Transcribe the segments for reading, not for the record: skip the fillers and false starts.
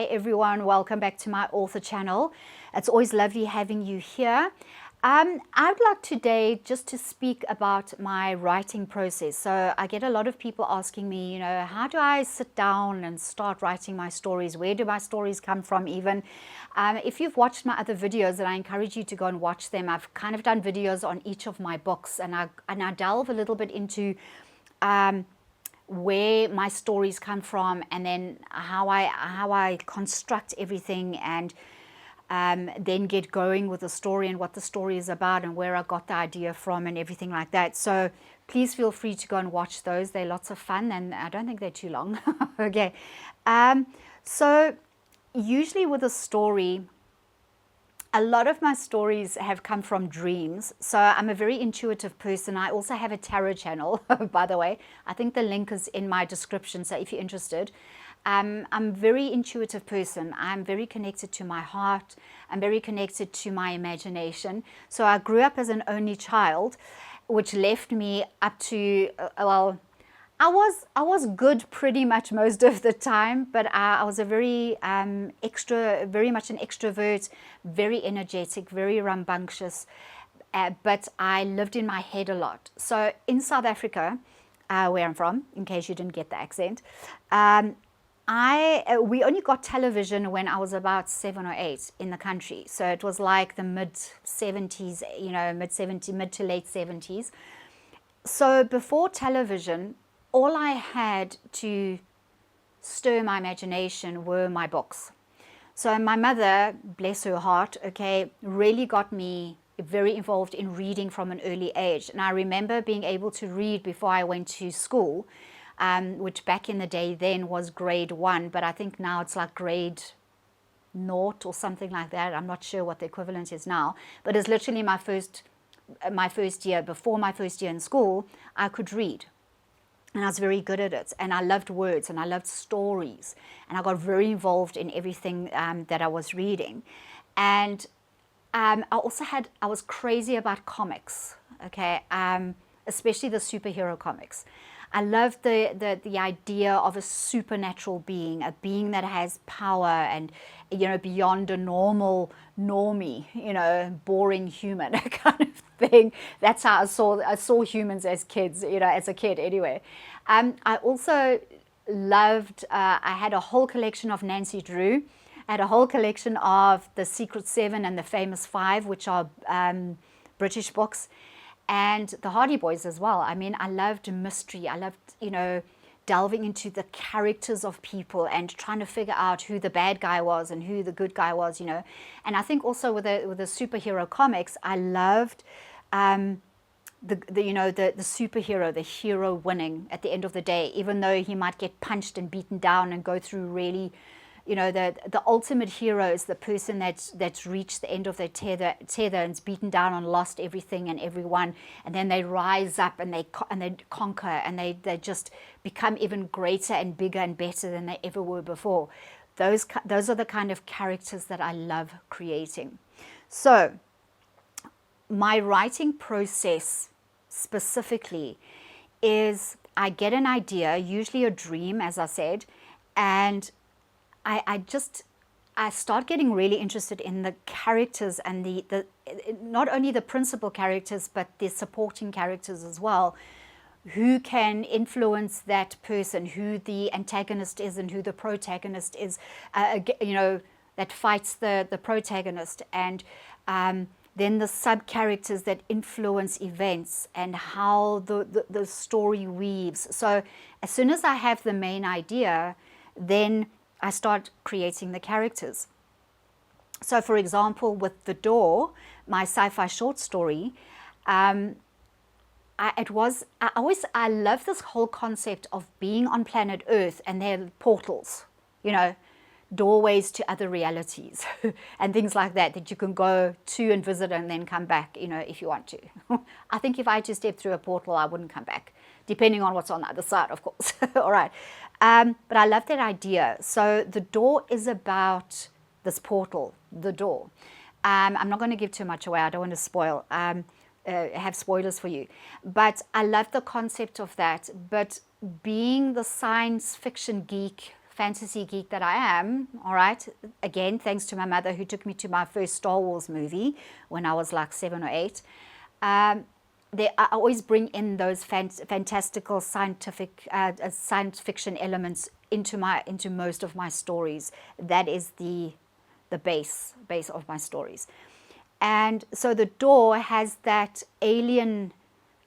Hi everyone, welcome back to my author channel. It's always lovely having you here. I'd like today just to speak about my writing process. So I get a lot of people asking me, how do I sit down and start writing my stories? Where do my stories come from even? If you've watched my other videos, and I encourage you to go and watch them, I've kind of done videos on each of my books, and I delve a little bit into where my stories come from, and then how I construct everything, and then get going with the story and what the story is about and where I got the idea from and everything like that. So please feel free to go and watch those. They're lots of fun, and I don't think they're too long. Okay. So usually with a story, a lot of my stories have come from dreams. So I'm a very intuitive person. I also have a tarot channel, by the way. I think the link is in my description, so if you're interested. I'm a very intuitive person. I'm very connected to my heart. I'm very connected to my imagination. So I grew up as an only child, which left me up to, I was good pretty much most of the time, but I was a very very much an extrovert, very energetic, very rambunctious, but I lived in my head a lot. So in South Africa, where I'm from, in case you didn't get the accent, we only got television when I was about 7 or 8 in the country. So it was like the mid-70s, mid to late 70s. So before television, all I had to stir my imagination were my books. So my mother, bless her heart, really got me very involved in reading from an early age. And I remember being able to read before I went to school, which back in the day then was grade 1, but I think now it's like grade 0 or something like that. I'm not sure what the equivalent is now, but it's literally my first year. Before my first year in school, I could read. And I was very good at it. And I loved words and I loved stories. And I got very involved in everything that I was reading. And I was crazy about comics, especially the superhero comics. I loved the idea of a supernatural being, a being that has power and, beyond a normie, boring human kind of thing. That's how I saw humans as kids, as a kid anyway. I also loved, I had a whole collection of Nancy Drew. I had a whole collection of the Secret Seven and the Famous Five, which are British books. And the Hardy Boys as well. I mean, I loved mystery. I loved, delving into the characters of people and trying to figure out who the bad guy was and who the good guy was, And I think also with the superhero comics, I loved the superhero, the hero winning at the end of the day, even though he might get punched and beaten down and go through really, the ultimate hero is the person that's reached the end of their tether and is beaten down and lost everything and everyone, and then they rise up and they conquer, and they just become even greater and bigger and better than they ever were before. Those are the kind of characters that I love creating. So my writing process specifically is I get an idea, usually a dream, as I said, and I start getting really interested in the characters and the not only the principal characters, but the supporting characters as well, who can influence that person, who the antagonist is and who the protagonist is, that fights the protagonist, and then the sub-characters that influence events and how the story weaves. So as soon as I have the main idea, then I start creating the characters. So for example, with The Door, my sci-fi short story, I love this whole concept of being on planet Earth and there are portals, doorways to other realities and things like that you can go to and visit and then come back, if you want to. I think if I just stepped through a portal, I wouldn't come back, depending on what's on the other side, of course. All right. But I love that idea. So The Door is about this portal, the door. I'm not going to give too much away. I don't want to have spoilers for you. But I love the concept of that. But being the science fiction geek, fantasy geek that I am, all right, again, thanks to my mother who took me to my first Star Wars movie when I was like 7 or 8, I always bring in those fantastical scientific science fiction elements into most of my stories. That is the base of my stories. And so the door has that alien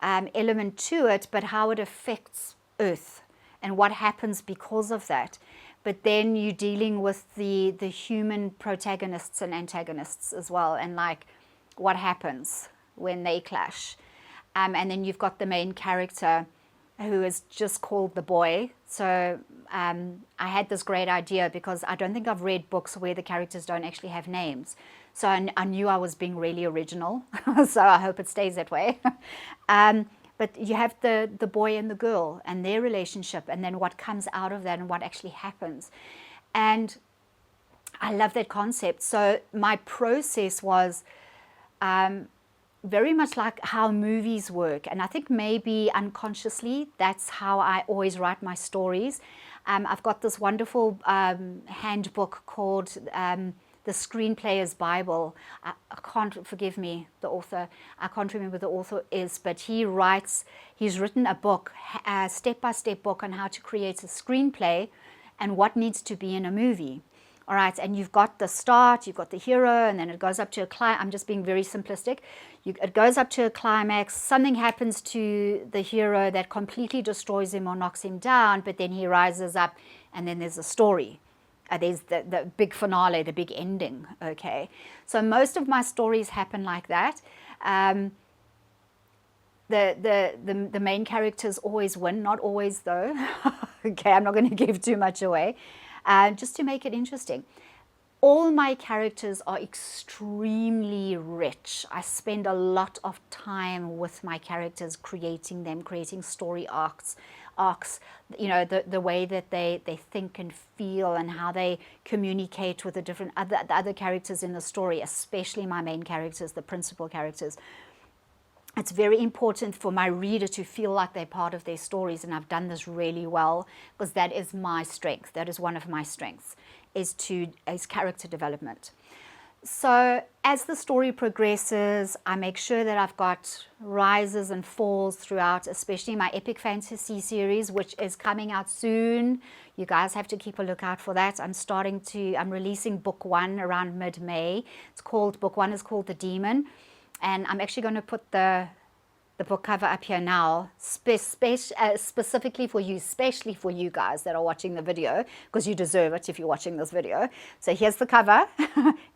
element to it, but how it affects Earth and what happens because of that. But then you're dealing with the human protagonists and antagonists as well, and like what happens when they clash. And then you've got the main character who is just called the boy. So I had this great idea because I don't think I've read books where the characters don't actually have names. So I knew I was being really original. So I hope it stays that way. But you have the boy and the girl and their relationship, and then what comes out of that and what actually happens. And I love that concept. So my process was very much like how movies work. And I think maybe unconsciously, that's how I always write my stories. I've got this wonderful handbook called The Screenplayer's Bible. I can't, forgive me, the author, I can't remember who the author is, but he's written a book, a step-by-step book on how to create a screenplay and what needs to be in a movie. All right, and you've got the start, you've got the hero, and then it goes up to a climax. I'm just being very simplistic. It goes up to a climax, something happens to the hero that completely destroys him or knocks him down, but then he rises up, and then there's a story. There's the big finale, the big ending, okay? So most of my stories happen like that. The main characters always win, not always though. Okay, I'm not going to give too much away. Just to make it interesting. All my characters are extremely rich. I spend a lot of time with my characters, creating them, creating story arcs, you know, the way that they think and feel and how they communicate with the other characters in the story, especially my main characters, the principal characters. It's very important for my reader to feel like they're part of their stories, and I've done this really well because that is my strength. That is one of my strengths, is character development. So as the story progresses, I make sure that I've got rises and falls throughout, especially my epic fantasy series, which is coming out soon. You guys have to keep a lookout for that. I'm releasing book 1 around mid-May. Book 1 is called The Demon. And I'm actually going to put the book cover up here now, specifically for you, especially for you guys that are watching the video, because you deserve it if you're watching this video. So here's the cover.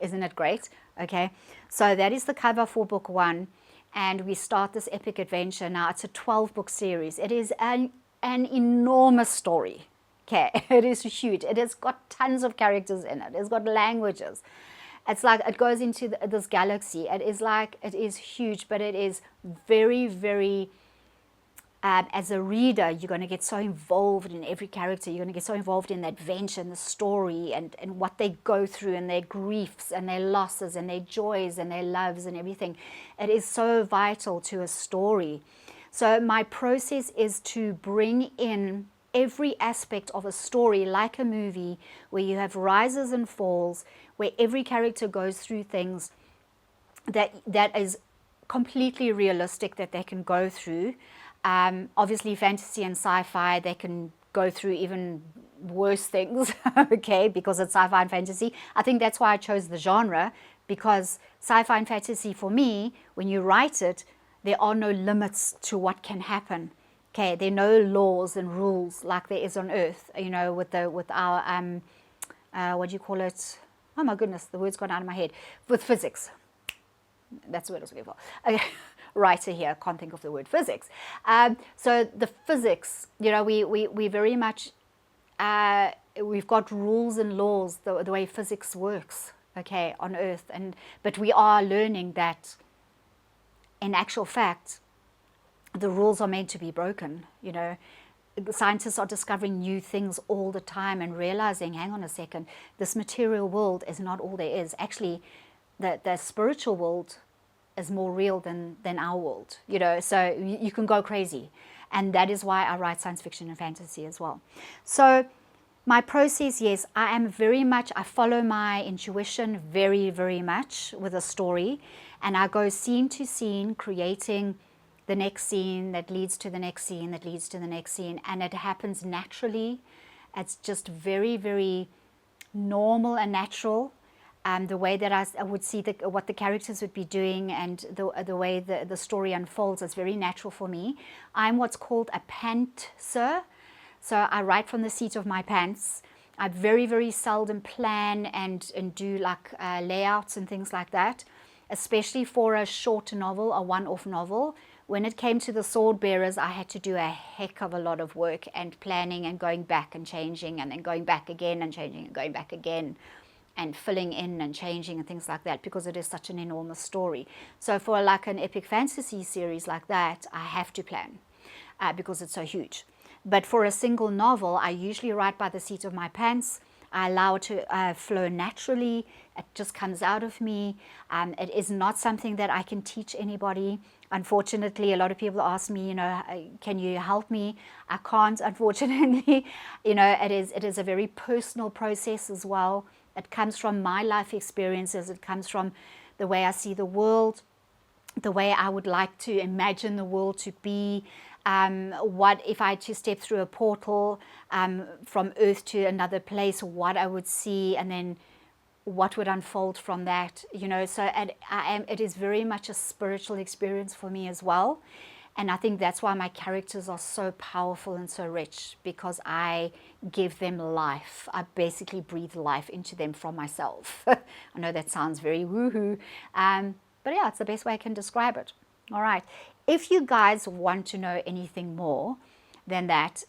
Isn't it great? Okay. So that is the cover for book 1. And we start this epic adventure. Now, it's a 12-book series. It is an enormous story. Okay. It is huge. It has got tons of characters in it. It's got languages. It's like it goes into this galaxy. It is huge, but it is very, very, as a reader, you're going to get so involved in every character. You're going to get so involved in the adventure and the story and what they go through and their griefs and their losses and their joys and their loves and everything. It is so vital to a story. So my process is to bring in every aspect of a story like a movie, where you have rises and falls, where every character goes through things that is completely realistic that they can go through. Obviously, fantasy and sci-fi, they can go through even worse things, okay, because it's sci-fi and fantasy. I think that's why I chose the genre, because sci-fi and fantasy, for me, when you write it, there are no limits to what can happen. Okay, there are no laws and rules like there is on Earth, you know, with our, what do you call it? Oh my goodness, the word's gone out of my head. With physics. That's the word I was looking for. Okay, writer here, can't think of the word physics. So the physics, you know, we very much, we've got rules and laws, the way physics works, okay, on Earth. But we are learning that, in actual fact, the rules are meant to be broken, you know. Scientists are discovering new things all the time and realizing, hang on a second, this material world is not all there is. Actually, the spiritual world is more real than our world, you know. So you can go crazy. And that is why I write science fiction and fantasy as well. So My process, yes, I follow my intuition very, very much with a story, and I go scene to scene, creating the next scene that leads to the next scene that leads to the next scene, and it happens naturally. It's just very, very normal and natural. The way that I would see what the characters would be doing, and the way the story unfolds is very natural for me. I'm what's called a pantser. So I write from the seat of my pants. I very, very seldom plan and do like layouts and things like that, especially for a short novel, a one-off novel. When it came to the Sword Bearers, I had to do a heck of a lot of work and planning and going back and changing and then going back again and changing and going back again and filling in and changing and things like that, because it is such an enormous story. So for like an epic fantasy series like that, I have to plan because it's so huge. But for a single novel, I usually write by the seat of my pants. I allow it to flow naturally. It just comes out of me. It is not something that I can teach anybody. Unfortunately, a lot of people ask me, can you help me? I can't, unfortunately. It is a very personal process as well. It comes from my life experiences. It comes from the way I see the world, the way I would like to imagine the world to be. What if I had to step through a portal from Earth to another place, what I would see, and then what would unfold from that, So it is very much a spiritual experience for me as well. And I think that's why my characters are so powerful and so rich, because I give them life. I basically breathe life into them from myself. I know that sounds very woohoo, but yeah, it's the best way I can describe it. All right. If you guys want to know anything more than that,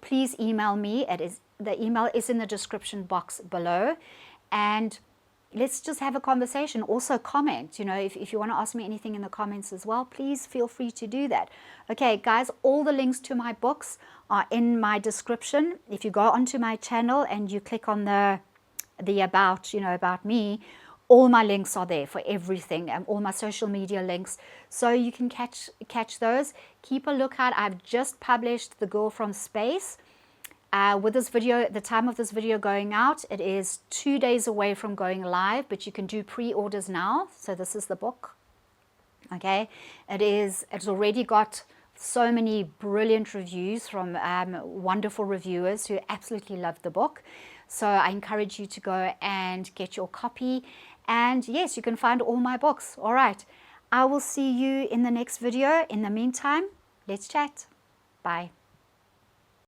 please email me. The email is in the description box below, and let's just have a conversation. Also comment, if you want to ask me anything in the comments as well, please feel free to do that. Okay, guys, all the links to my books are in my description. If you go onto my channel and you click on the about, about me, all my links are there for everything, and all my social media links, so you can catch those. Keep a lookout. I've just published The Girl from Space. With this video, the time of this video going out, it is 2 days away from going live, but you can do pre-orders now. So this is the book. Okay, it's already got so many brilliant reviews from wonderful reviewers who absolutely loved the book. So I encourage you to go and get your copy. And yes, you can find all my books. All right, I will see you in the next video. In the meantime, let's chat. Bye.